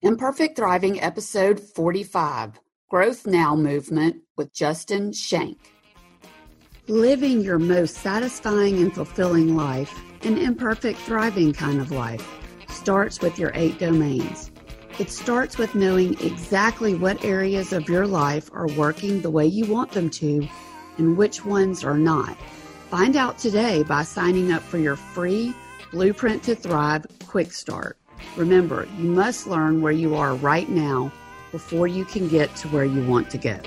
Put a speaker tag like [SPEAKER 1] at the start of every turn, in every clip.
[SPEAKER 1] Imperfect Thriving, Episode 45, Growth Now Movement with Justin Schenck. Living your most satisfying and fulfilling life, an imperfect thriving kind of life, starts with your 8 domains. It starts with knowing exactly what areas of your life are working the way you want them to and which ones are not. Find out today by signing up for your free Blueprint to Thrive Quick Start. Remember, you must learn where you are right now before you can get to where you want to go.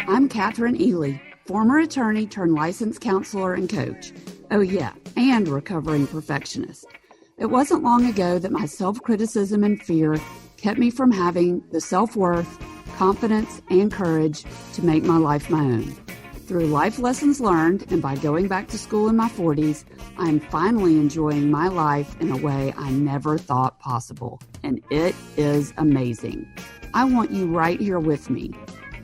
[SPEAKER 1] I'm Catherine Ely, former attorney turned licensed counselor and coach. Oh yeah, and recovering perfectionist. It wasn't long ago that my self-criticism and fear kept me from having the self-worth, confidence, and courage to make my life my own. Through life lessons learned and by going back to school in my 40s, I'm finally enjoying my life in a way I never thought possible. And it is amazing. I want you right here with me.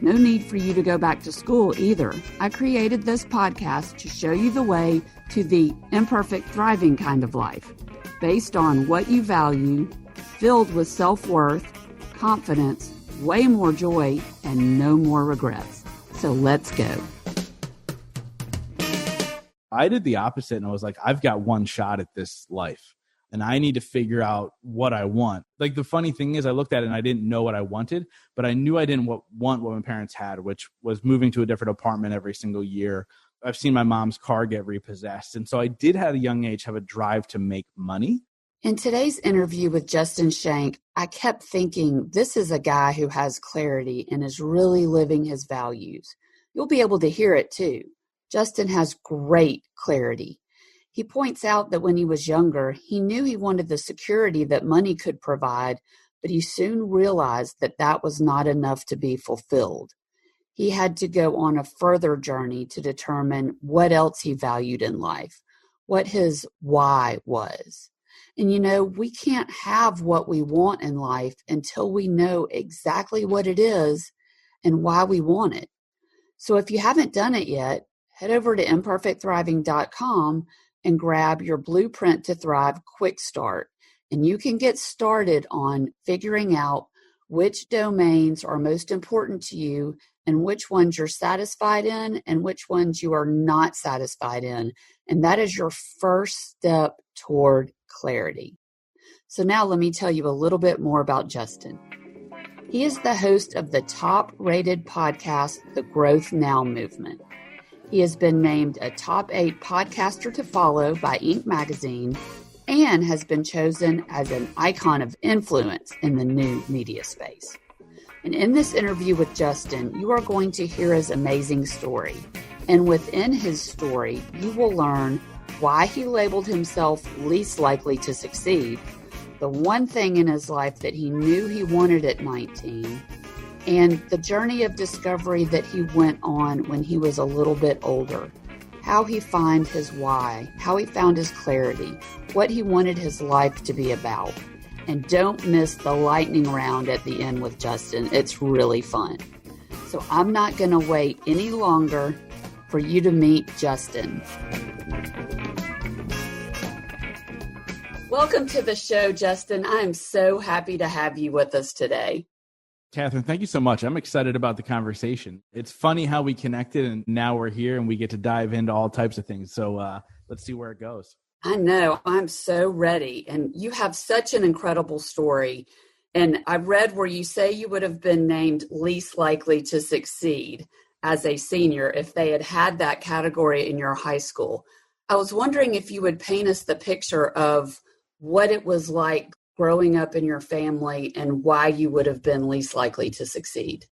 [SPEAKER 1] No need for you to go back to school either. I created this podcast to show you the way to the imperfect thriving kind of life, based on what you value, filled with self-worth, confidence, way more joy, and no more regrets. So let's go.
[SPEAKER 2] I did the opposite and I was like, I've got one shot at this life and I need to figure out what I want. Like the funny thing is I looked at it and I didn't know what I wanted, but I knew I didn't want what my parents had, which was moving to a different apartment every single year. I've seen my mom's car get repossessed. And so I did at a young age have a drive to make money.
[SPEAKER 1] In today's interview with Justin Schenck, I kept thinking this is a guy who has clarity and is really living his values. You'll be able to hear it too. Justin has great clarity. He points out that when he was younger, he knew he wanted the security that money could provide, but he soon realized that that was not enough to be fulfilled. He had to go on a further journey to determine what else he valued in life, what his why was. And you know, we can't have what we want in life until we know exactly what it is and why we want it. So if you haven't done it yet, head over to imperfectthriving.com and grab your Blueprint to Thrive Quick Start. And you can get started on figuring out which domains are most important to you and which ones you're satisfied in and which ones you are not satisfied in. And that is your first step toward clarity. So now let me tell you a little bit more about Justin. He is the host of the top-rated podcast, The Growth Now Movement. He has been named a top 8 podcaster to follow by Inc. magazine and has been chosen as an icon of influence in the new media space. And in this interview with Justin, you are going to hear his amazing story. And within his story, you will learn why he labeled himself least likely to succeed, the one thing in his life that he knew he wanted at 19, and the journey of discovery that he went on when he was a little bit older, how he found his why, how he found his clarity, what he wanted his life to be about. And don't miss the lightning round at the end with Justin. It's really fun. So I'm not going to wait any longer for you to meet Justin. Welcome to the show, Justin. I'm so happy to have you with us today.
[SPEAKER 2] Catherine, thank you so much. I'm excited about the conversation. It's funny how we connected and now we're here and we get to dive into all types of things. So let's see where it goes.
[SPEAKER 1] I know. I'm so ready. And you have such an incredible story. And I read where you say you would have been named least likely to succeed as a senior if they had that category in your high school. I was wondering if you would paint us the picture of what it was like growing up in your family and why you would have been least likely to succeed.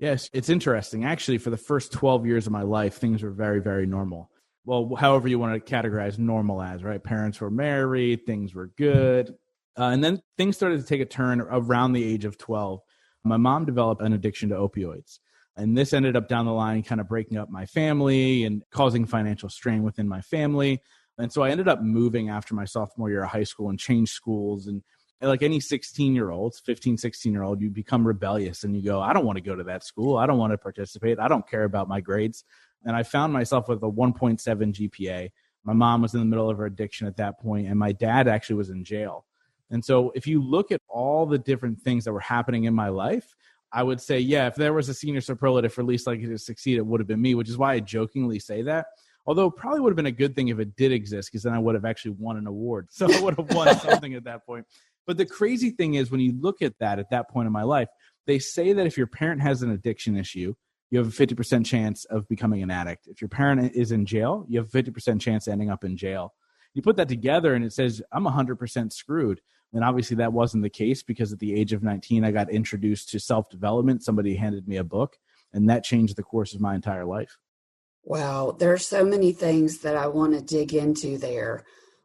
[SPEAKER 2] Yes, it's interesting. Actually, for the first 12 years of my life, things were very, very normal. Well, however you want to categorize normal as, right? Parents were married, things were good. And then things started to take a turn around the age of 12. My mom developed an addiction to opioids. And this ended up down the line kind of breaking up my family and causing financial strain within my family. And so I ended up moving after my sophomore year of high school and changed schools. And like any 16-year-old, 15, 16-year-old, you become rebellious and you go, I don't want to go to that school. I don't want to participate. I don't care about my grades. And I found myself with a 1.7 GPA. My mom was in the middle of her addiction at that point, and my dad actually was in jail. And so if you look at all the different things that were happening in my life, I would say, yeah, if there was a senior superlative for least likely to succeed, it would have been me, which is why I jokingly say that. Although it probably would have been a good thing if it did exist, because then I would have actually won an award. So I would have won something at that point. But the crazy thing is, when you look at that point in my life, they say that if your parent has an addiction issue, you have a 50% chance of becoming an addict. If your parent is in jail, you have a 50% chance of ending up in jail. You put that together and it says, I'm 100% screwed. And obviously that wasn't the case, because at the age of 19, I got introduced to self-development. Somebody handed me a book, and that changed the course of my entire life.
[SPEAKER 1] Wow, there's so many things that I want to dig into there.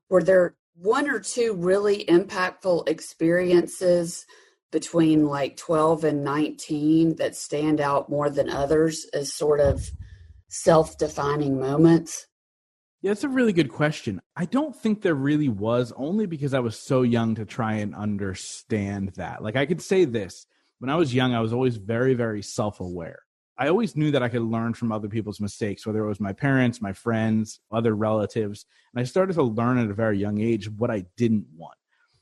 [SPEAKER 1] Were there one or two really impactful experiences between like 12 and 19 that stand out more than others as sort of self-defining moments?
[SPEAKER 2] Yeah, it's a really good question. I don't think there really was, only because I was so young to try and understand that. Like, I could say this. When I was young, I was always very, very self-aware. I always knew that I could learn from other people's mistakes, whether it was my parents, my friends, other relatives. And I started to learn at a very young age what I didn't want.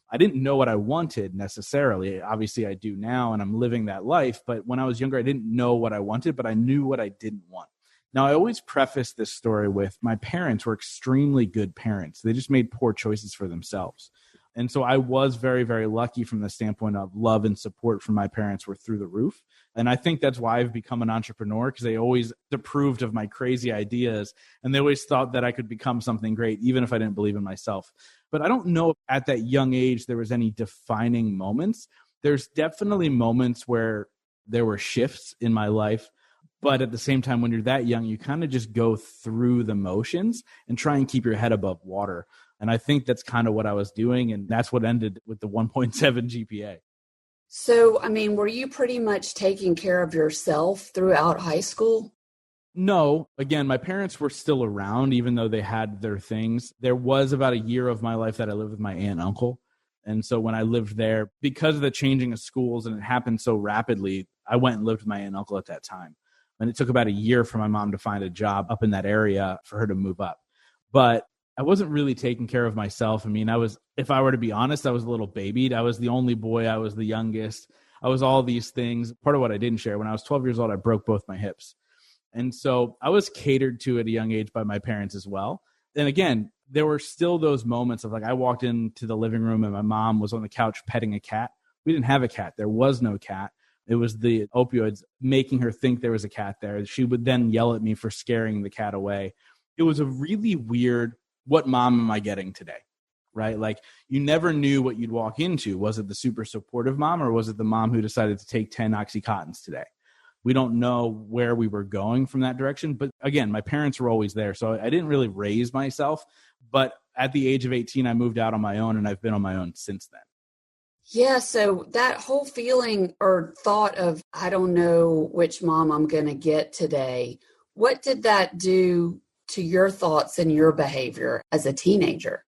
[SPEAKER 2] I didn't know what I wanted necessarily. Obviously, I do now, and I'm living that life. But when I was younger, I didn't know what I wanted, but I knew what I didn't want. Now, I always preface this story with my parents were extremely good parents. They just made poor choices for themselves. And so I was very, very lucky from the standpoint of love and support from my parents were through the roof. And I think that's why I've become an entrepreneur, because they always approved of my crazy ideas. And they always thought that I could become something great, even if I didn't believe in myself. But I don't know if at that young age there was any defining moments. There's definitely moments where there were shifts in my life. But at the same time, when you're that young, you kind of just go through the motions and try and keep your head above water. And I think that's kind of what I was doing. And that's what ended with the 1.7 GPA.
[SPEAKER 1] So, I mean, were you pretty much taking care of yourself throughout high school?
[SPEAKER 2] No, again, my parents were still around, even though they had their things. There was about a year of my life that I lived with my aunt and uncle. And so when I lived there, because of the changing of schools and it happened so rapidly, I went and lived with my aunt and uncle at that time. And it took about a year for my mom to find a job up in that area for her to move up. But I wasn't really taking care of myself. I mean, if I were to be honest, I was a little babied. I was the only boy. I was the youngest. I was all these things. Part of what I didn't share, when I was 12 years old, I broke both my hips. And so I was catered to at a young age by my parents as well. And again, there were still those moments of like, I walked into the living room and my mom was on the couch petting a cat. We didn't have a cat. There was no cat. It was the opioids making her think there was a cat there. She would then yell at me for scaring the cat away. It was a really weird, what mom am I getting today? Right? Like, you never knew what you'd walk into. Was it the super supportive mom, or was it the mom who decided to take 10 Oxycontins today? We don't know where we were going from that direction. But again, my parents were always there. So I didn't really raise myself. But at the age of 18, I moved out on my own, and I've been on my own since then.
[SPEAKER 1] Yeah, so that whole feeling or thought of, I don't know which mom I'm going to get today, what did that do to your thoughts and your behavior as a teenager?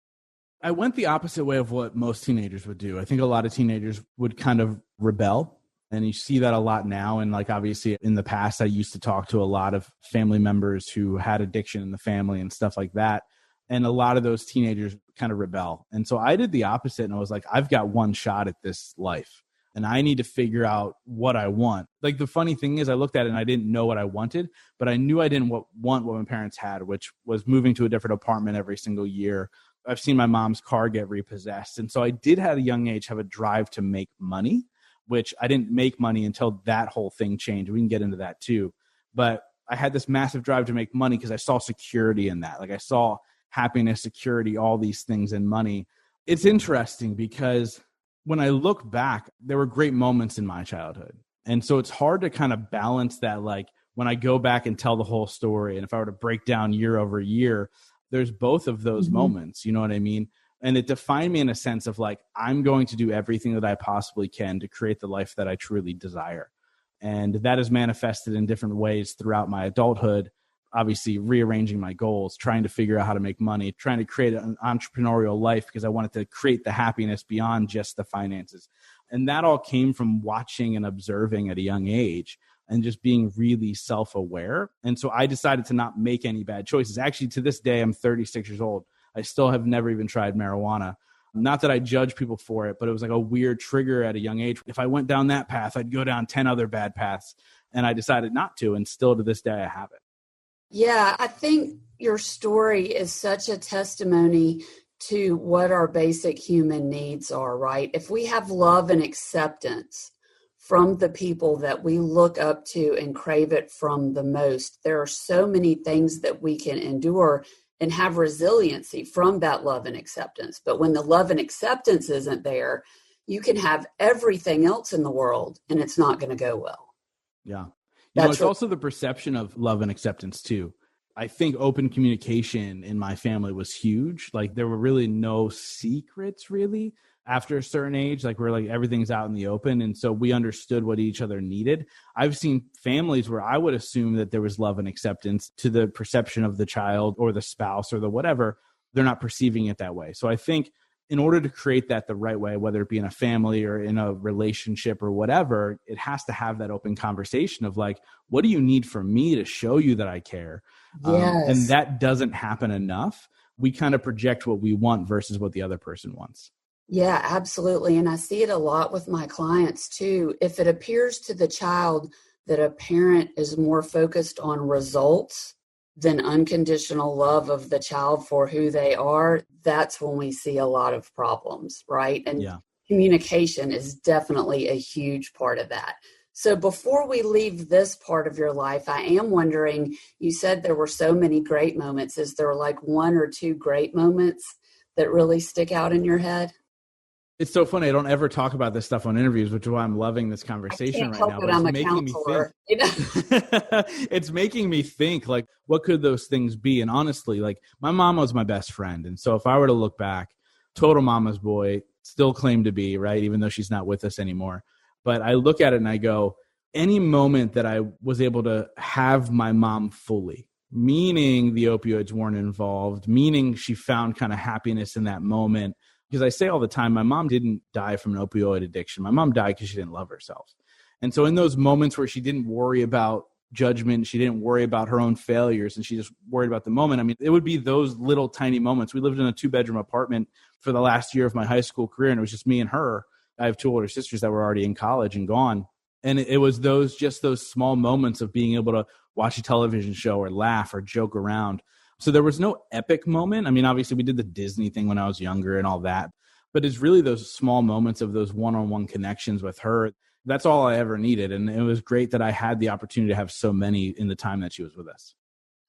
[SPEAKER 2] I went the opposite way of what most teenagers would do. I think a lot of teenagers would kind of rebel. And you see that a lot now. And like, obviously in the past, I used to talk to a lot of family members who had addiction in the family and stuff like that. And a lot of those teenagers kind of rebel. And so I did the opposite. And I was like, I've got one shot at this life and I need to figure out what I want. Like, the funny thing is, I looked at it and I didn't know what I wanted, but I knew I didn't want what my parents had, which was moving to a different apartment every single year. I've seen my mom's car get repossessed. And so I did at a young age have a drive to make money, which I didn't make money until that whole thing changed. We can get into that too. But I had this massive drive to make money because I saw security in that. Like, I saw happiness, security, all these things in money. It's interesting because when I look back, there were great moments in my childhood. And so it's hard to kind of balance that. Like, when I go back and tell the whole story, and if I were to break down year over year, there's both of those moments, you know what I mean? And it defined me in a sense of like, I'm going to do everything that I possibly can to create the life that I truly desire. And that is manifested in different ways throughout my adulthood. Obviously rearranging my goals, trying to figure out how to make money, trying to create an entrepreneurial life because I wanted to create the happiness beyond just the finances. And that all came from watching and observing at a young age. and just being really self-aware. And so I decided to not make any bad choices. Actually, to this day, I'm 36 years old. I still have never even tried marijuana. Not that I judge people for it, but it was like a weird trigger at a young age. If I went down that path, I'd go down 10 other bad paths. And I decided not to. And still to this day, I have it.
[SPEAKER 1] Yeah, I think your story is such a testimony to what our basic human needs are, right? If we have love and acceptance from the people that we look up to and crave it from the most, there are so many things that we can endure and have resiliency from that love and acceptance. But when the love and acceptance isn't there, you can have everything else in the world and it's not going to go well.
[SPEAKER 2] Yeah. It's also the perception of love and acceptance too. I think open communication in my family was huge. Like there were really no secrets really after a certain age. Like we're like everything's out in the open. And so we understood what each other needed. I've seen families where I would assume that there was love and acceptance to the perception of the child or the spouse or the whatever. They're not perceiving it that way. So I think in order to create that the right way, whether it be in a family or in a relationship or whatever, it has to have that open conversation of like, what do you need from me to show you that I care?
[SPEAKER 1] Yes.
[SPEAKER 2] And that doesn't happen enough. We kind of project what we want versus what the other person wants.
[SPEAKER 1] Yeah, absolutely. And I see it a lot with my clients too. If it appears to the child that a parent is more focused on results than unconditional love of the child for who they are, that's when we see a lot of problems, right? And communication is definitely a huge part of that. So before we leave this part of your life, I am wondering, you said there were so many great moments. Is there like one or two great moments that really stick out in your head?
[SPEAKER 2] It's so funny. I don't ever talk about this stuff on interviews, which is why I'm loving this conversation right now.
[SPEAKER 1] But it's making me
[SPEAKER 2] think. It's making me think, like, what could those things be? And honestly, like, my mom was my best friend. And so if I were to look back, total mama's boy, still claim to be, right? Even though she's not with us anymore. But I look at it and I go, any moment that I was able to have my mom fully, meaning the opioids weren't involved, meaning she found kind of happiness in that moment. Because I say all the time, my mom didn't die from an opioid addiction. My mom died because she didn't love herself. And so in those moments where she didn't worry about judgment, she didn't worry about her own failures, and she just worried about the moment. I mean, it would be those little tiny moments. We lived in a 2-bedroom apartment for the last year of my high school career, and it was just me and her. I have 2 older sisters that were already in college and gone. And it was those small moments of being able to watch a television show or laugh or joke around. So there was no epic moment. I mean, obviously we did the Disney thing when I was younger and all that, but it's really those small moments of those one-on-one connections with her. That's all I ever needed. And it was great that I had the opportunity to have so many in the time that she was with us.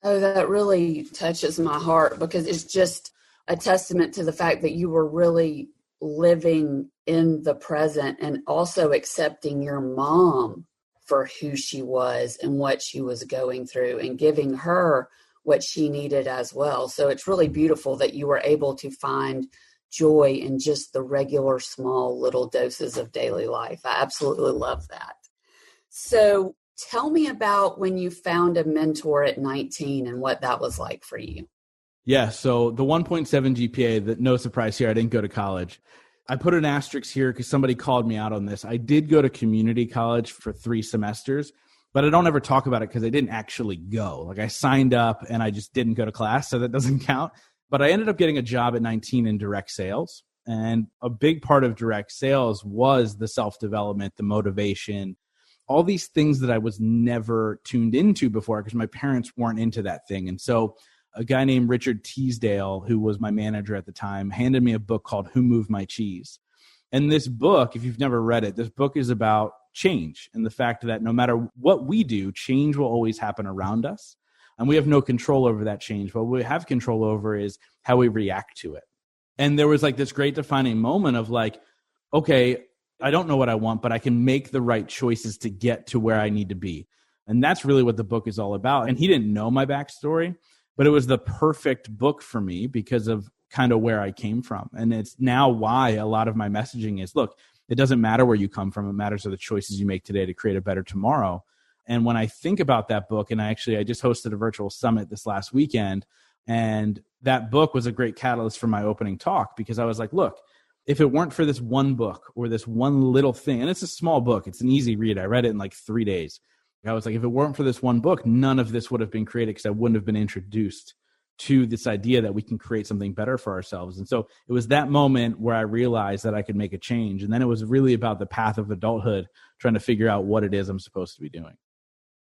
[SPEAKER 1] Oh, that really touches my heart because it's just a testament to the fact that you were really living in the present and also accepting your mom for who she was and what she was going through and giving her what she needed as well. So it's really beautiful that you were able to find joy in just the regular small little doses of daily life. I absolutely love that. So tell me about when you found a mentor at 19 and what that was like for you.
[SPEAKER 2] Yeah, so the 1.7 GPA, that no surprise here, I didn't go to college. I put an asterisk here because somebody called me out on this. I did go to community college for 3 semesters, but I don't ever talk about it because I didn't actually go. Like I signed up and I just didn't go to class, so that doesn't count. But I ended up getting a job at 19 in direct sales. And a big part of direct sales was the self-development, the motivation, all these things that I was never tuned into before because my parents weren't into that thing. And so a guy named Richard Teasdale, who was my manager at the time, handed me a book called Who Moved My Cheese? And this book, if you've never read it, this book is about change and the fact that no matter what we do, change will always happen around us. And we have no control over that change. What we have control over is how we react to it. And there was like this great defining moment of like, okay, I don't know what I want, but I can make the right choices to get to where I need to be. And that's really what the book is all about. And he didn't know my backstory, but it was the perfect book for me because of kind of where I came from. And it's now why a lot of my messaging is, look, it doesn't matter where you come from. It matters are the choices you make today to create a better tomorrow. And when I think about that book, and I just hosted a virtual summit this last weekend, and that book was a great catalyst for my opening talk because I was like, look, if it weren't for this one book or this one little thing, and it's a small book, it's an easy read. I read it in like 3 days. I was like, if it weren't for this one book, none of this would have been created because I wouldn't have been introduced to this idea that we can create something better for ourselves. And so it was that moment where I realized that I could make a change. And then it was really about the path of adulthood, trying to figure out what it is I'm supposed to be doing.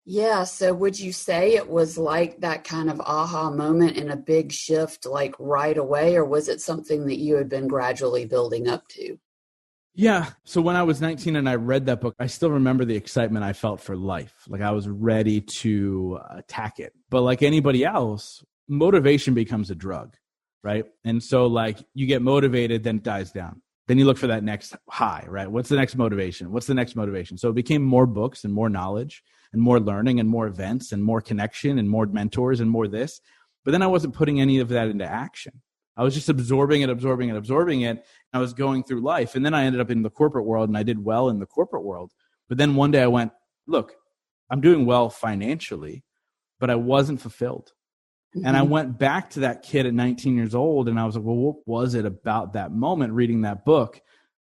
[SPEAKER 1] Yeah. So would you say it was like that kind of aha moment and a big shift like right away, or was it something that you had been gradually building up to?
[SPEAKER 2] Yeah. So when I was 19 and I read that book, I still remember the excitement I felt for life. Like I was ready to attack it. But like anybody else, motivation becomes a drug, right? And so like you get motivated, then it dies down. Then you look for that next high, right? What's the next motivation? What's the next motivation? So it became more books and more knowledge and more learning and more events and more connection and more mentors and more this. But then I wasn't putting any of that into action. I was just absorbing it. I was going through life. And then I ended up in the corporate world and I did well in the corporate world. But then one day I went, look, I'm doing well financially, but I wasn't fulfilled. And I went back to that kid at 19 years old and I was like, well, what was it about that moment reading that book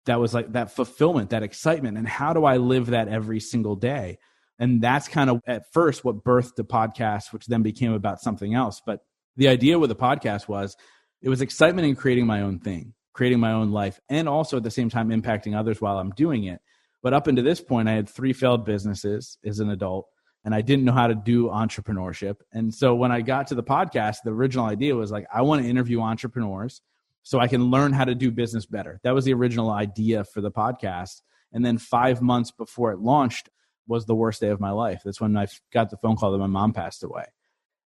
[SPEAKER 2] that was like that fulfillment, that excitement? And how do I live that every single day? And that's kind of at first what birthed the podcast, which then became about something else. But the idea with the podcast was it was excitement in creating my own thing, creating my own life, and also at the same time impacting others while I'm doing it. But up until this point, I had 3 failed businesses as an adult. And I didn't know how to do entrepreneurship. And so when I got to the podcast, the original idea was like, I want to interview entrepreneurs so I can learn how to do business better. That was the original idea for the podcast. And then 5 months before it launched was the worst day of my life. That's when I got the phone call that my mom passed away.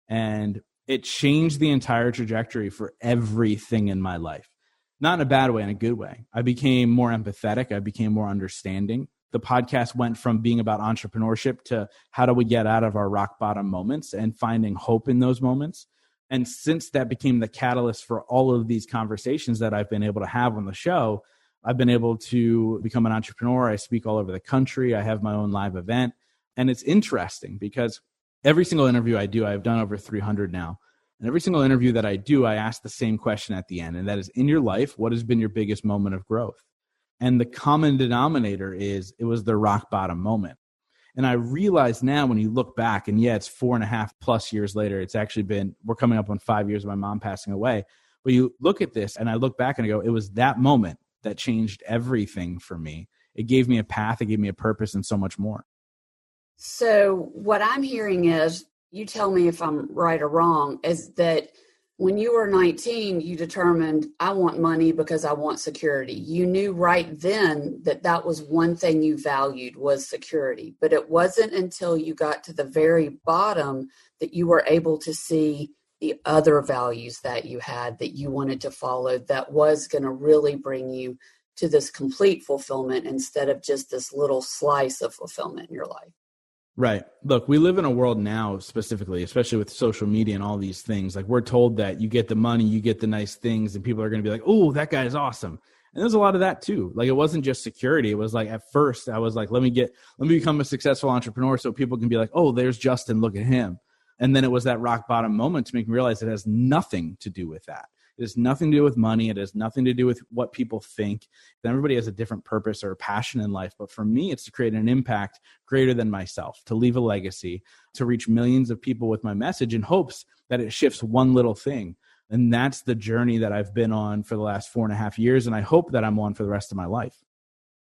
[SPEAKER 2] And it changed the entire trajectory for everything in my life. Not in a bad way, in a good way. I became more empathetic. I became more understanding. The podcast went from being about entrepreneurship to how do we get out of our rock bottom moments and finding hope in those moments. And since that became the catalyst for all of these conversations that I've been able to have on the show, I've been able to become an entrepreneur. I speak all over the country. I have my own live event. And it's interesting because every single interview I do, I've done over 300 now. And every single interview that I do, I ask the same question at the end. And that is, in your life, what has been your biggest moment of growth? And the common denominator is it was the rock bottom moment. And I realize now when you look back, and yeah, it's 4.5+ years later, it's actually been, we're coming up on 5 years of my mom passing away. But you look at this and I look back and I go, it was that moment that changed everything for me. It gave me a path, it gave me a purpose and so much more.
[SPEAKER 1] So what I'm hearing is, you tell me if I'm right or wrong, is that when you were 19, you determined, I want money because I want security. You knew right then that that was one thing you valued was security. But it wasn't until you got to the very bottom that you were able to see the other values that you had that you wanted to follow that was going to really bring you to this complete fulfillment instead of just this little slice of fulfillment in your life.
[SPEAKER 2] Right. Look, we live in a world now specifically, especially with social media and all these things. Like we're told that you get the money, you get the nice things, and people are going to be like, oh, that guy is awesome. And there's a lot of that too. Like it wasn't just security. It was like at first I was like, let me become a successful entrepreneur so people can be like, oh, there's Justin, look at him. And then it was that rock bottom moment to make me realize it has nothing to do with that. It has nothing to do with money. It has nothing to do with what people think. And everybody has a different purpose or a passion in life. But for me, it's to create an impact greater than myself, to leave a legacy, to reach millions of people with my message in hopes that it shifts one little thing. And that's the journey that I've been on for the last 4.5 years. And I hope that I'm on for the rest of my life.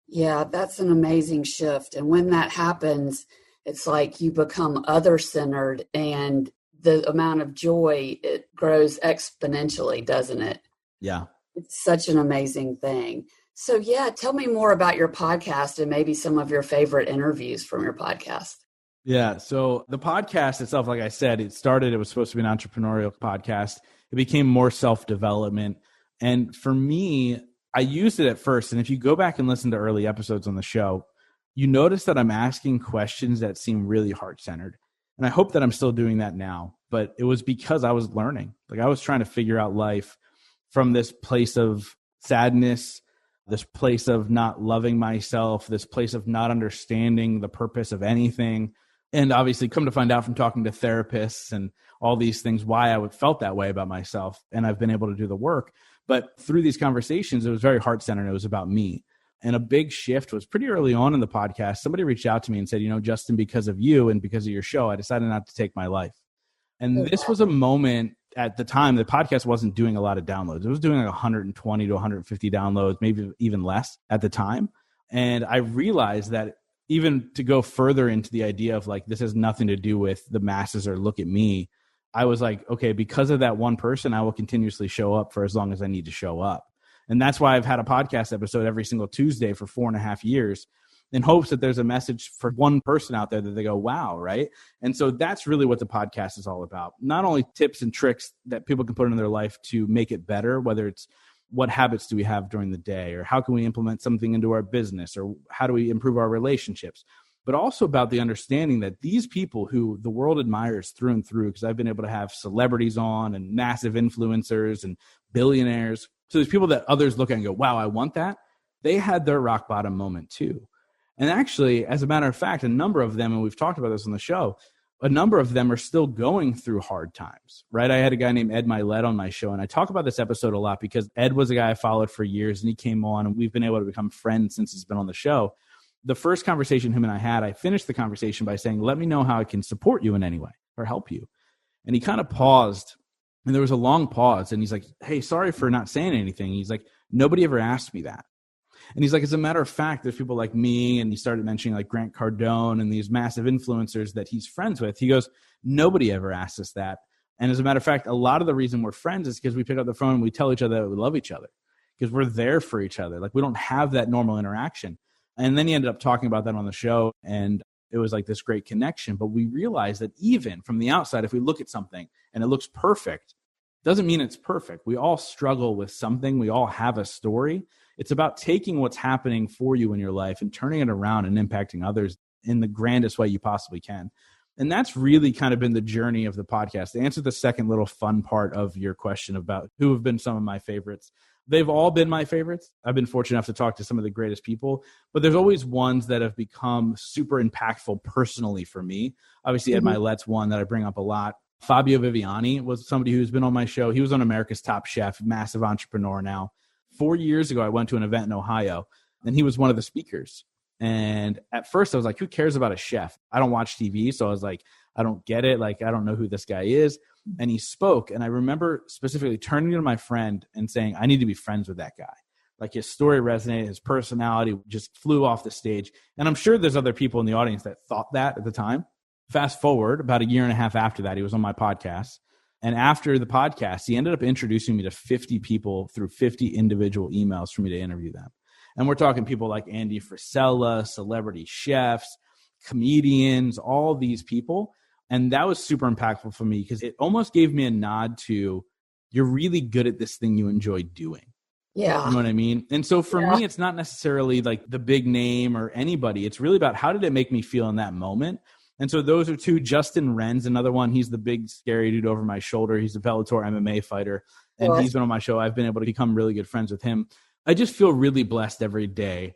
[SPEAKER 1] Yeah, that's an amazing shift. And when that happens, it's like you become other-centered and the amount of joy, it grows exponentially, doesn't it?
[SPEAKER 2] Yeah.
[SPEAKER 1] It's such an amazing thing. So yeah, tell me more about your podcast and maybe some of your favorite interviews from your podcast.
[SPEAKER 2] Yeah. So the podcast itself, like I said, it was supposed to be an entrepreneurial podcast. It became more self-development. And for me, I used it at first. And if you go back and listen to early episodes on the show, you notice that I'm asking questions that seem really heart-centered. And I hope that I'm still doing that now. But it was because I was learning. Like I was trying to figure out life from this place of sadness, this place of not loving myself, this place of not understanding the purpose of anything. And obviously come to find out from talking to therapists and all these things, why I felt that way about myself. And I've been able to do the work. But through these conversations, it was very heart-centered. It was about me. And a big shift was pretty early on in the podcast. Somebody reached out to me and said, Justin, because of you and because of your show, I decided not to take my life. And this was a moment at the time, the podcast wasn't doing a lot of downloads. It was doing like 120 to 150 downloads, maybe even less at the time. And I realized that even to go further into the idea of like, this has nothing to do with the masses or look at me, I was like, okay, because of that one person, I will continuously show up for as long as I need to show up. And that's why I've had a podcast episode every single Tuesday for 4.5 years in hopes that there's a message for one person out there that they go, wow, right? And so that's really what the podcast is all about. Not only tips and tricks that people can put in their life to make it better, whether it's what habits do we have during the day, or how can we implement something into our business, or how do we improve our relationships, but also about the understanding that these people who the world admires through and through, because I've been able to have celebrities on and massive influencers and billionaires. So there's people that others look at and go, wow, I want that. They had their rock bottom moment too. And actually, as a matter of fact, a number of them, and we've talked about this on the show, a number of them are still going through hard times, right? I had a guy named Ed Milet on my show, and I talk about this episode a lot because Ed was a guy I followed for years, and he came on, and we've been able to become friends since he's been on the show. The first conversation him and I had, I finished the conversation by saying, let me know how I can support you in any way or help you. And he kind of paused, and there was a long pause, and he's like, hey, sorry for not saying anything. He's like, nobody ever asked me that. And he's like, as a matter of fact, there's people like me, and he started mentioning like Grant Cardone and these massive influencers that he's friends with. He goes, nobody ever asked us that. And as a matter of fact, a lot of the reason we're friends is because we pick up the phone and we tell each other that we love each other because we're there for each other. Like we don't have that normal interaction. And then he ended up talking about that on the show, and it was like this great connection. But we realized that even from the outside, if we look at something and it looks perfect, doesn't mean it's perfect. We all struggle with something. We all have a story. It's about taking what's happening for you in your life and turning it around and impacting others in the grandest way you possibly can. And that's really kind of been the journey of the podcast. To answer the second little fun part of your question about who have been some of my favorites, they've all been my favorites. I've been fortunate enough to talk to some of the greatest people, but there's always ones that have become super impactful personally for me. Obviously, Ed Milet's one that I bring up a lot. Fabio Viviani was somebody who's been on my show. He was on America's Top Chef, massive entrepreneur now. 4 years ago, I went to an event in Ohio, and he was one of the speakers. And at first, I was like, who cares about a chef? I don't watch TV, so I was like, I don't get it. Like, I don't know who this guy is. And he spoke, and I remember specifically turning to my friend and saying, I need to be friends with that guy. Like, his story resonated, his personality just flew off the stage. And I'm sure there's other people in the audience that thought that at the time. Fast forward, about a year and a half after that, he was on my podcast. And after the podcast, he ended up introducing me to 50 people through 50 individual emails for me to interview them. And we're talking people like Andy Frisella, celebrity chefs, comedians, all these people. And that was super impactful for me because it almost gave me a nod to, you're really good at this thing you enjoy doing.
[SPEAKER 1] Yeah.
[SPEAKER 2] You know what I mean? And so for me, it's not necessarily like the big name or anybody. It's really about how did it make me feel in that moment? And so those are two. Justin Wren's another one. He's the big scary dude over my shoulder. He's a Bellator MMA fighter. And he's been on my show. I've been able to become really good friends with him. I just feel really blessed every day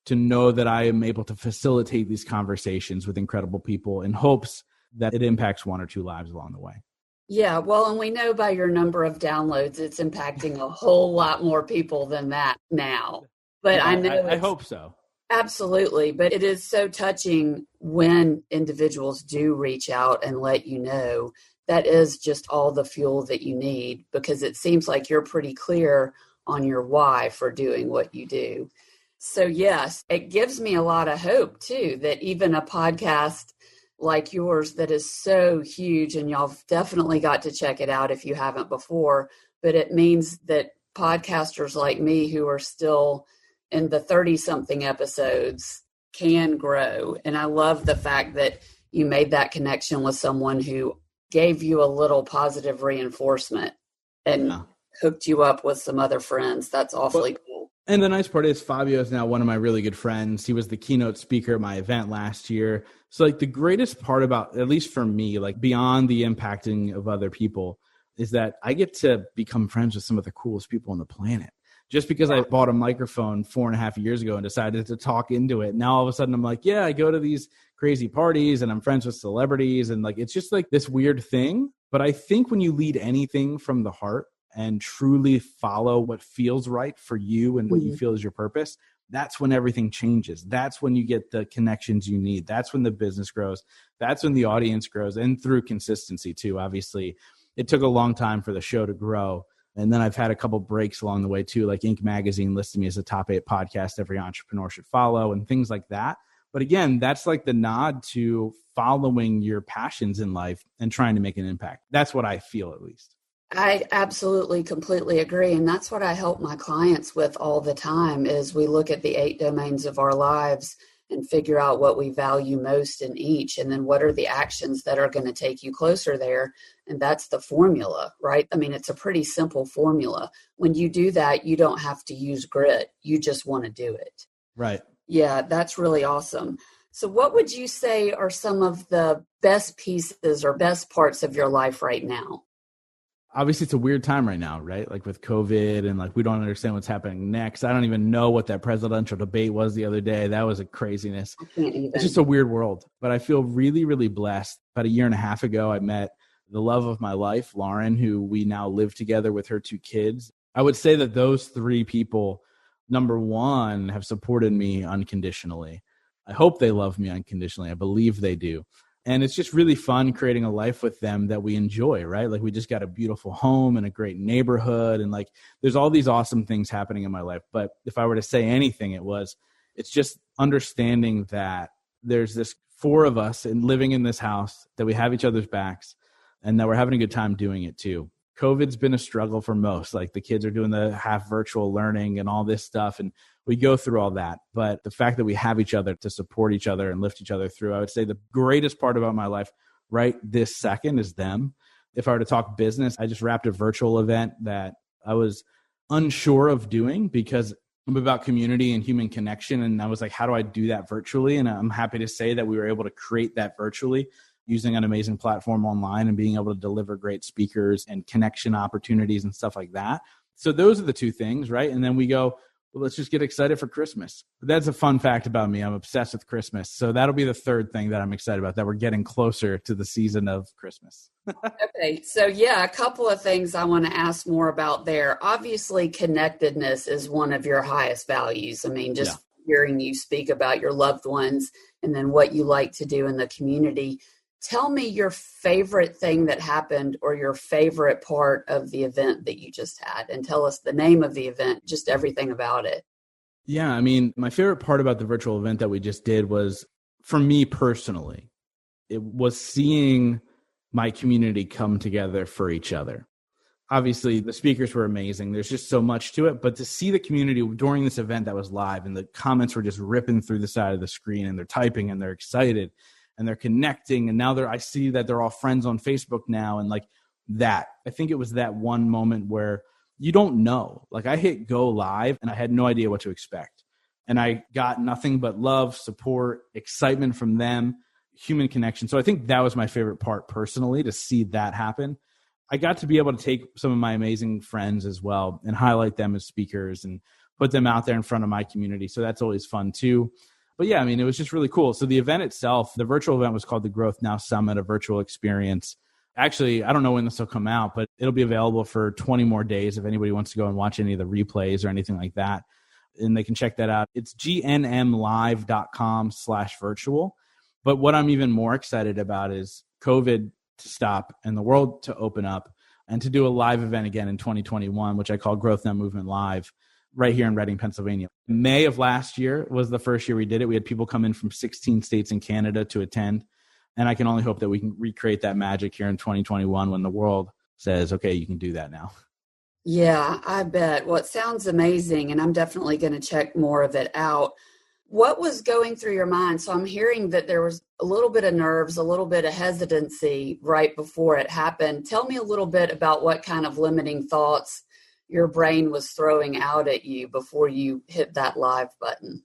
[SPEAKER 2] to know that I am able to facilitate these conversations with incredible people in hopes that it impacts one or two lives along the way.
[SPEAKER 1] Yeah, well, and we know by your number of downloads, it's impacting a whole lot more people than that now. But
[SPEAKER 2] Yeah,
[SPEAKER 1] I know
[SPEAKER 2] I hope so.
[SPEAKER 1] Absolutely. But it is so touching when individuals do reach out and let you know. That is just all the fuel that you need, because it seems like you're pretty clear on your why for doing what you do. So yes, it gives me a lot of hope too, that even a podcast like yours that is so huge, and y'all definitely got to check it out if you haven't before, but it means that podcasters like me who are still in the 30-something episodes can grow. And I love the fact that you made that connection with someone who gave you a little positive reinforcement and hooked you up with some other friends. That's awfully cool.
[SPEAKER 2] And the nice part is Fabio is now one of my really good friends. He was the keynote speaker at my event last year. So like the greatest part about, at least for me, like beyond the impacting of other people, is that I get to become friends with some of the coolest people on the planet. Just because I bought a microphone 4.5 years ago and decided to talk into it. Now all of a sudden I'm like, yeah, I go to these crazy parties and I'm friends with celebrities. And like, it's just like this weird thing. But I think when you lead anything from the heart, and truly follow what feels right for you and what you feel is your purpose, that's when everything changes. That's when you get the connections you need. That's when the business grows. That's when the audience grows, and through consistency too. Obviously, it took a long time for the show to grow. And then I've had a couple breaks along the way too, like Inc. magazine listed me as a top 8 podcast every entrepreneur should follow and things like that. But again, that's like the nod to following your passions in life and trying to make an impact. That's what I feel, at least.
[SPEAKER 1] I absolutely, completely agree. And that's what I help my clients with all the time is we look at the 8 domains of our lives and figure out what we value most in each. And then what are the actions that are going to take you closer there? And that's the formula, right? I mean, it's a pretty simple formula. When you do that, you don't have to use grit. You just want to do it.
[SPEAKER 2] Right.
[SPEAKER 1] Yeah, that's really awesome. So what would you say are some of the best pieces or best parts of your life right now?
[SPEAKER 2] Obviously, it's a weird time right now, right? Like with COVID and like we don't understand what's happening next. I don't even know what that presidential debate was the other day. That was a craziness.
[SPEAKER 1] I can't even.
[SPEAKER 2] It's just a weird world. But I feel really, really blessed. About a year and a half ago, I met the love of my life, Lauren, who we now live together with her 2 kids. I would say that those 3 people, number one, have supported me unconditionally. I hope they love me unconditionally. I believe they do. And it's just really fun creating a life with them that we enjoy, right? Like we just got a beautiful home and a great neighborhood. And like, there's all these awesome things happening in my life. But if I were to say anything, it's just understanding that there's this 4 of us and living in this house, that we have each other's backs, and that we're having a good time doing it too. COVID's been a struggle for most. Like the kids are doing the half virtual learning and all this stuff. And we go through all that. But the fact that we have each other to support each other and lift each other through, I would say the greatest part about my life right this second is them. If I were to talk business, I just wrapped a virtual event that I was unsure of doing because I'm about community and human connection. And I was like, how do I do that virtually? And I'm happy to say that we were able to create that virtually using an amazing platform online and being able to deliver great speakers and connection opportunities and stuff like that. So those are the 2 things, right? And then we go, well, let's just get excited for Christmas. That's a fun fact about me. I'm obsessed with Christmas. So that'll be the 3rd thing that I'm excited about, that we're getting closer to the season of Christmas.
[SPEAKER 1] Okay. So yeah, a couple of things I want to ask more about there. Obviously, connectedness is one of your highest values. I mean, just hearing you speak about your loved ones and then what you like to do in the community. Tell me your favorite thing that happened or your favorite part of the event that you just had, and tell us the name of the event, just everything about it.
[SPEAKER 2] Yeah, I mean, my favorite part about the virtual event that we just did was, for me personally, it was seeing my community come together for each other. Obviously, the speakers were amazing. There's just so much to it. But to see the community during this event that was live and the comments were just ripping through the side of the screen and they're typing and they're excited and they're connecting. And now I see that they're all friends on Facebook now. And like that, I think it was that one moment where you don't know. Like I hit go live and I had no idea what to expect. And I got nothing but love, support, excitement from them, human connection. So I think that was my favorite part personally, to see that happen. I got to be able to take some of my amazing friends as well and highlight them as speakers and put them out there in front of my community. So that's always fun too. But yeah, I mean, it was just really cool. So the event itself, the virtual event was called the Growth Now Summit, a virtual experience. Actually, I don't know when this will come out, but it'll be available for 20 more days if anybody wants to go and watch any of the replays or anything like that. And they can check that out. It's gnmlive.com/virtual. But what I'm even more excited about is COVID to stop and the world to open up and to do a live event again in 2021, which I call Growth Now Movement Live, right here in Reading, Pennsylvania. May of last year was the first year we did it. We had people come in from 16 states in Canada to attend. And I can only hope that we can recreate that magic here in 2021 when the world says, okay, you can do that now.
[SPEAKER 1] Yeah, I bet. Well, it sounds amazing, and I'm definitely going to check more of it out. What was going through your mind? So I'm hearing that there was a little bit of nerves, a little bit of hesitancy right before it happened. Tell me a little bit about what kind of limiting thoughts your brain was throwing out at you before you hit that live button.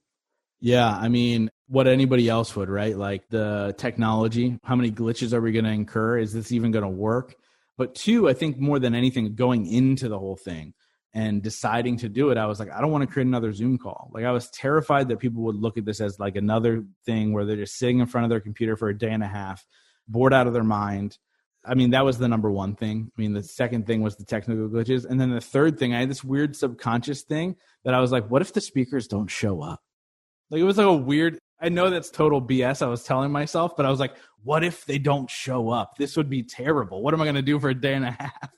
[SPEAKER 2] Yeah, I mean, what anybody else would, right? Like the technology, how many glitches are we going to incur? Is this even going to work? But 2, I think more than anything, going into the whole thing and deciding to do it, I was like, I don't want to create another Zoom call. Like I was terrified that people would look at this as like another thing where they're just sitting in front of their computer for a day and a half, bored out of their mind. I mean, that was the number one thing. I mean, the second thing was the technical glitches. And then the third thing, I had this weird subconscious thing that I was like, what if the speakers don't show up? Like, it was like a weird, I know that's total BS I was telling myself, but I was like, what if they don't show up? This would be terrible. What am I going to do for a day and a half?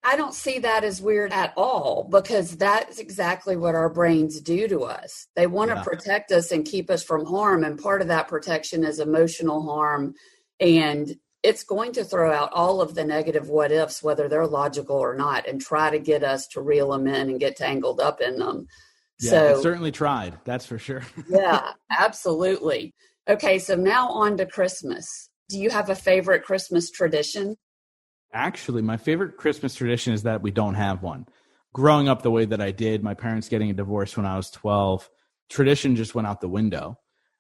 [SPEAKER 1] I don't see that as weird at all, because that's exactly what our brains do to us. They want to protect us and keep us from harm. And part of that protection is emotional harm. And it's going to throw out all of the negative what ifs, whether they're logical or not, and try to get us to reel them in and get tangled up in them.
[SPEAKER 2] Yeah,
[SPEAKER 1] so
[SPEAKER 2] it certainly tried. That's for sure.
[SPEAKER 1] Yeah, absolutely. Okay, so now on to Christmas. Do you have a favorite Christmas tradition?
[SPEAKER 2] Actually, my favorite Christmas tradition is that we don't have one. Growing up the way that I did, my parents getting a divorce when I was 12, tradition just went out the window.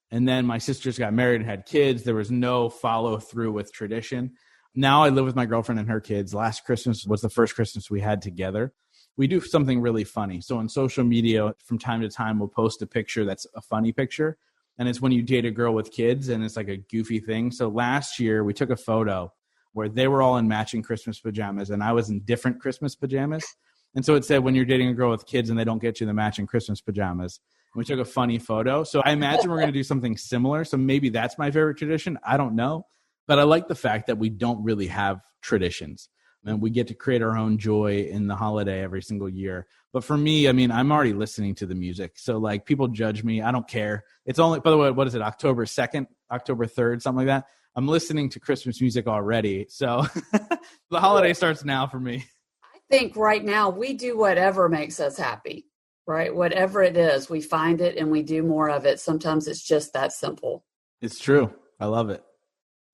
[SPEAKER 2] And then my sisters got married and had kids. There was no follow through with tradition. Now I live with my girlfriend and her kids. Last Christmas was the first Christmas we had together. We do something really funny. So on social media, from time to time, we'll post a picture that's a funny picture. And it's when you date a girl with kids, and it's like a goofy thing. So last year, we took a photo where they were all in matching Christmas pajamas and I was in different Christmas pajamas. And so it said, when you're dating a girl with kids and they don't get you the matching Christmas pajamas. We took a funny photo. So I imagine we're going to do something similar. So maybe that's my favorite tradition. I don't know. But I like the fact that we don't really have traditions. And we get to create our own joy in the holiday every single year. But for me, I mean, I'm already listening to the music. So like, people judge me. I don't care. It's only, by the way, what is it? October 2nd, October 3rd, something like that. I'm listening to Christmas music already. So the holiday starts now for me.
[SPEAKER 1] I think right now we do whatever makes us happy, right? Whatever it is, we find it and we do more of it. Sometimes it's just that simple.
[SPEAKER 2] It's true. I love it.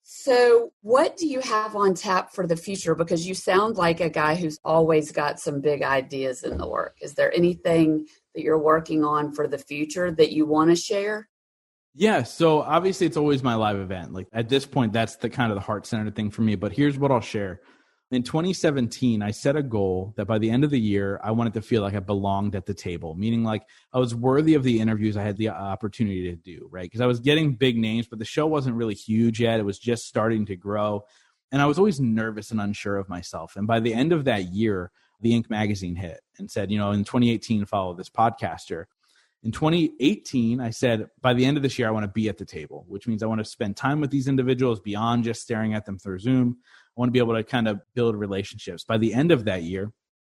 [SPEAKER 1] So what do you have on tap for the future? Because you sound like a guy who's always got some big ideas in the work. Is there anything that you're working on for the future that you want to share?
[SPEAKER 2] Yeah. So obviously it's always my live event. Like at this point, that's the kind of the heart-centered thing for me. But here's what I'll share. In 2017, I set a goal that by the end of the year, I wanted to feel like I belonged at the table, meaning like I was worthy of the interviews I had the opportunity to do, right? Because I was getting big names, but the show wasn't really huge yet. It was just starting to grow. And I was always nervous and unsure of myself. And by the end of that year, the Inc. magazine hit and said, you know, in 2018, follow this podcaster. In 2018, I said, by the end of this year, I want to be at the table, which means I want to spend time with these individuals beyond just staring at them through Zoom. I want to be able to kind of build relationships. By the end of that year,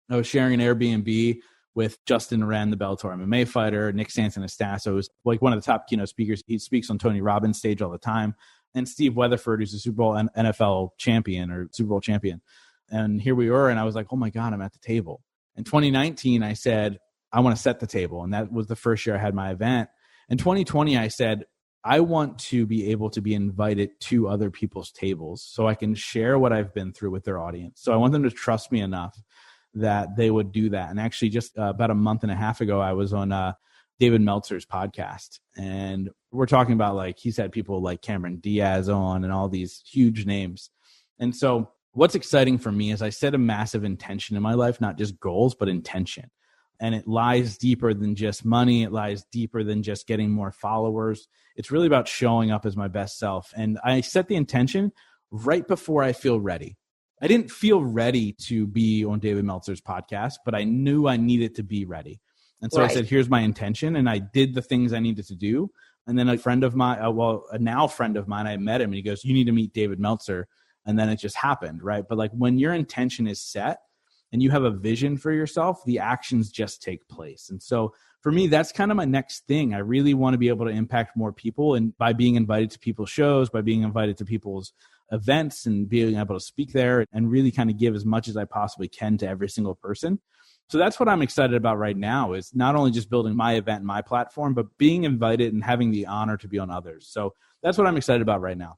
[SPEAKER 2] I was sharing an Airbnb with Justin Wren, the Bellator MMA fighter, Nick Santonastasso, who's like one of the top keynote speakers. He speaks on Tony Robbins' stage all the time. And Steve Weatherford, who's a Super Bowl and NFL champion or Super Bowl champion. And here we were, and I was like, oh my God, I'm at the table. In 2019, I said, I want to set the table. And that was the first year I had my event. In 2020, I said, I want to be able to be invited to other people's tables so I can share what I've been through with their audience. So I want them to trust me enough that they would do that. And actually just about a month and a half ago, I was on David Meltzer's podcast. And we're talking about like, he's had people like Cameron Diaz on and all these huge names. And so what's exciting for me is I set a massive intention in my life, not just goals, but intention. And it lies deeper than just money. It lies deeper than just getting more followers. It's really about showing up as my best self. And I set the intention right before I feel ready. I didn't feel ready to be on David Meltzer's podcast, but I knew I needed to be ready. And so I said, here's my intention. And I did the things I needed to do. And then a friend of mine, a now friend of mine, I met him and he goes, you need to meet David Meltzer. And then it just happened, right? But like when your intention is set, and you have a vision for yourself, the actions just take place. And so for me, that's kind of my next thing. I really want to be able to impact more people. And by being invited to people's shows, by being invited to people's events and being able to speak there and really kind of give as much as I possibly can to every single person. So that's what I'm excited about right now is not only just building my event and my platform, but being invited and having the honor to be on others. So that's what I'm excited about right now.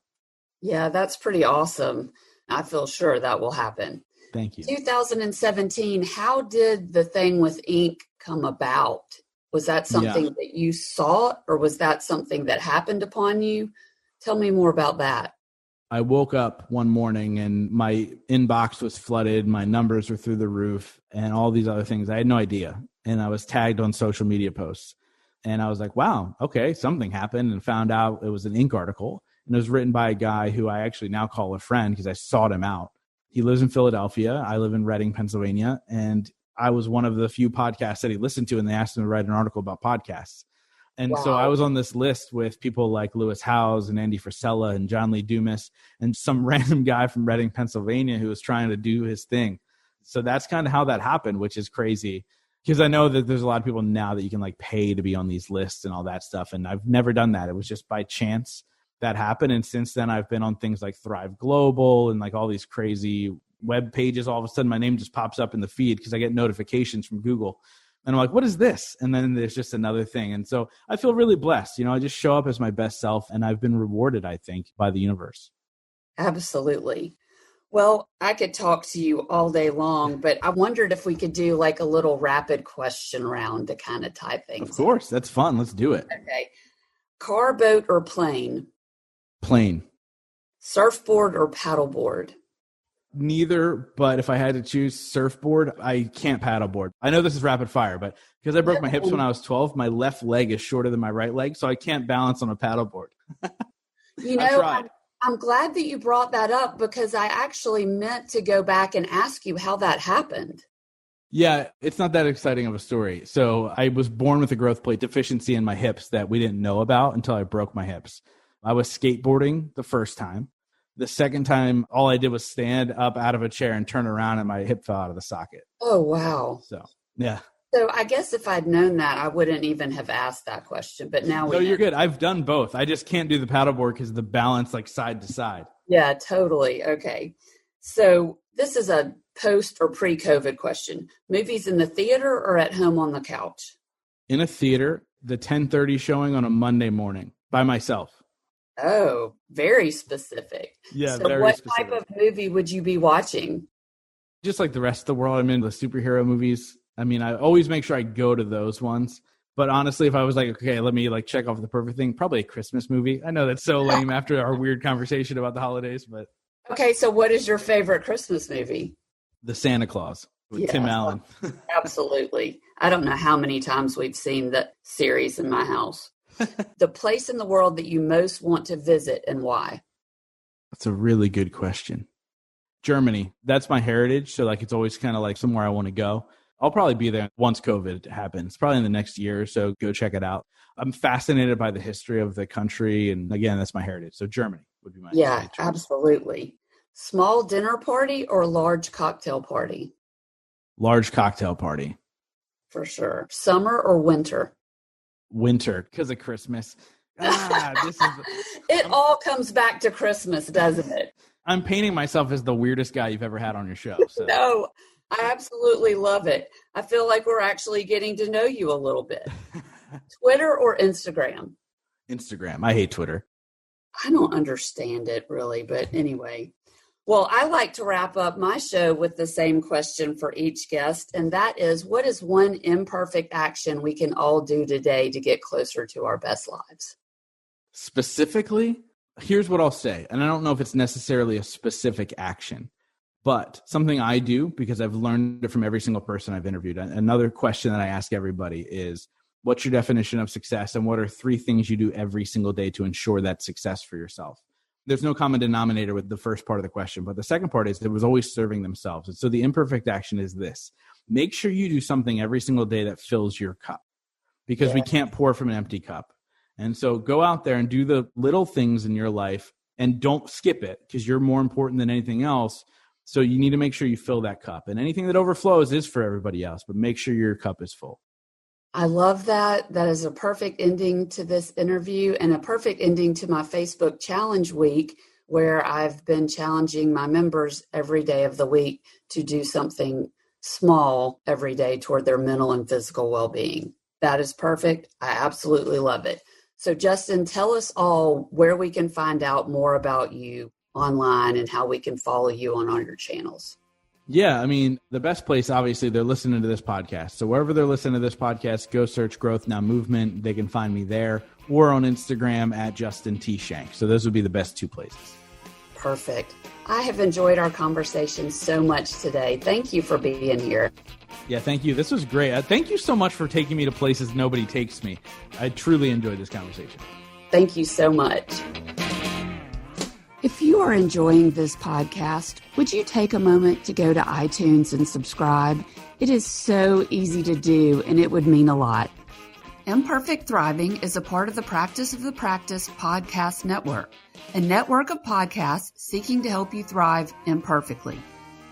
[SPEAKER 1] Yeah, that's pretty awesome. I feel sure that will happen.
[SPEAKER 2] Thank you.
[SPEAKER 1] 2017, how did the thing with Inc. come about? Was that something that you sought or was that something that happened upon you? Tell me more about that.
[SPEAKER 2] I woke up one morning and my inbox was flooded. My numbers were through the roof and all these other things. I had no idea. And I was tagged on social media posts. And I was like, wow, okay, something happened, and found out it was an Inc. article. And it was written by a guy who I actually now call a friend because I sought him out. He lives in Philadelphia. I live in Reading, Pennsylvania. And I was one of the few podcasts that he listened to, and they asked him to write an article about podcasts. And so I was on this list with people like Lewis Howes and Andy Frisella and John Lee Dumas and some random guy from Reading, Pennsylvania who was trying to do his thing. So that's kind of how that happened, which is crazy because I know that there's a lot of people now that you can like pay to be on these lists and all that stuff. And I've never done that. It was just by chance that happened. And since then I've been on things like Thrive Global and like all these crazy web pages. All of a sudden my name just pops up in the feed because I get notifications from Google. And I'm like, what is this? And then there's just another thing. And so I feel really blessed. I just show up as my best self, and I've been rewarded, I think, by the universe.
[SPEAKER 1] Absolutely. Well, I could talk to you all day long, but I wondered if we could do like a little rapid question round to kind of tie things.
[SPEAKER 2] Of course. That's fun. Let's do it.
[SPEAKER 1] Okay. Car, boat, or plane?
[SPEAKER 2] Plane.
[SPEAKER 1] Surfboard or paddleboard?
[SPEAKER 2] Neither, but if I had to choose surfboard, I can't paddleboard. I know this is rapid fire, but because I broke my hips when I was 12, my left leg is shorter than my right leg, so I can't balance on a paddleboard.
[SPEAKER 1] I'm glad that you brought that up because I actually meant to go back and ask you how that happened.
[SPEAKER 2] Yeah, it's not that exciting of a story. So I was born with a growth plate deficiency in my hips that we didn't know about until I broke my hips. I was skateboarding the first time. The second time, all I did was stand up out of a chair and turn around and my hip fell out of the socket.
[SPEAKER 1] Oh, wow.
[SPEAKER 2] So, yeah.
[SPEAKER 1] So I guess if I'd known that, I wouldn't even have asked that question. But now
[SPEAKER 2] No, you're good. I've done both. I just can't do the paddleboard because the balance like side to side.
[SPEAKER 1] Yeah, totally. Okay. So this is a post or pre-COVID question. Movies in the theater or at home on the couch?
[SPEAKER 2] In a theater, the 10:30 showing on a Monday morning by myself.
[SPEAKER 1] Oh, very specific.
[SPEAKER 2] Yeah,
[SPEAKER 1] so
[SPEAKER 2] very
[SPEAKER 1] what
[SPEAKER 2] specific.
[SPEAKER 1] type of movie would you be watching?
[SPEAKER 2] Just like the rest of the world, I'm into the superhero movies. I mean, I always make sure I go to those ones. But honestly, if I was like, okay, let me like check off the perfect thing, probably a Christmas movie. I know that's so lame after our weird conversation about the holidays, but.
[SPEAKER 1] Okay, so what is your favorite Christmas movie?
[SPEAKER 2] The Santa Claus with Tim Allen.
[SPEAKER 1] Absolutely. I don't know how many times we've seen that series in my house. The place in the world that you most want to visit and why?
[SPEAKER 2] That's a really good question. Germany. That's my heritage. So like, it's always kind of like somewhere I want to go. I'll probably be there once COVID happens, probably in the next year or so. Go check it out. I'm fascinated by the history of the country. And again, that's my heritage. So Germany would be my choice.
[SPEAKER 1] Absolutely. Small dinner party or large cocktail party?
[SPEAKER 2] Large cocktail party.
[SPEAKER 1] For sure. Summer or winter?
[SPEAKER 2] Winter, because of Christmas.
[SPEAKER 1] It all comes back to Christmas, doesn't it?
[SPEAKER 2] I'm painting myself as the weirdest guy you've ever had on your show. So.
[SPEAKER 1] No, I absolutely love it. I feel like we're actually getting to know you a little bit. Twitter or Instagram?
[SPEAKER 2] Instagram. I hate Twitter.
[SPEAKER 1] I don't understand it really, but anyway. Well, I like to wrap up my show with the same question for each guest, and that is, what is one imperfect action we can all do today to get closer to our best lives?
[SPEAKER 2] Specifically, here's what I'll say, and I don't know if it's necessarily a specific action, but something I do because I've learned it from every single person I've interviewed. Another question that I ask everybody is, what's your definition of success, and what are 3 things you do every single day to ensure that success for yourself? There's no common denominator with the first part of the question, but the second part is it was always serving themselves. And so the imperfect action is this. Make sure you do something every single day that fills your cup because we can't pour from an empty cup. And so go out there and do the little things in your life and don't skip it because you're more important than anything else. So you need to make sure you fill that cup, and anything that overflows is for everybody else, but make sure your cup is full.
[SPEAKER 1] I love that. That is a perfect ending to this interview and a perfect ending to my Facebook challenge week, where I've been challenging my members every day of the week to do something small every day toward their mental and physical well-being. That is perfect. I absolutely love it. So Justin, tell us all where we can find out more about you online and how we can follow you on all your channels.
[SPEAKER 2] Yeah, I mean, the best place, obviously, they're listening to this podcast. So wherever they're listening to this podcast, go search Growth Now Movement. They can find me there or on Instagram at Justin T. Schenck. So those would be the best 2 places.
[SPEAKER 1] Perfect. I have enjoyed our conversation so much today. Thank you for being here.
[SPEAKER 2] Yeah, thank you. This was great. Thank you so much for taking me to places nobody takes me. I truly enjoyed this conversation.
[SPEAKER 1] Thank you so much. If you are enjoying this podcast, would you take a moment to go to iTunes and subscribe? It is so easy to do, and it would mean a lot. Imperfect Thriving is a part of the Practice of the Practice podcast network, a network of podcasts seeking to help you thrive imperfectly.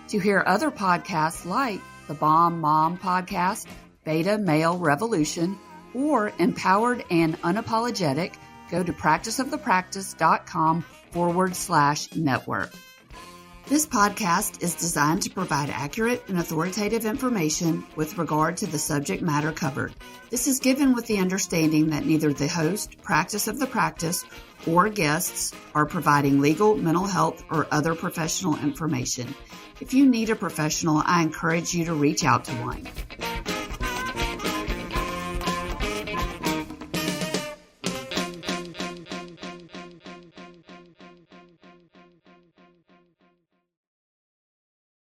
[SPEAKER 1] To hear other podcasts like the Bomb Mom Podcast, Beta Male Revolution, or Empowered and Unapologetic, go to practiceofthepractice.com/network. This podcast is designed to provide accurate and authoritative information with regard to the subject matter covered. This is given with the understanding that neither the host, Practice of the Practice, or guests are providing legal, mental health, or other professional information. If you need a professional, I encourage you to reach out to one.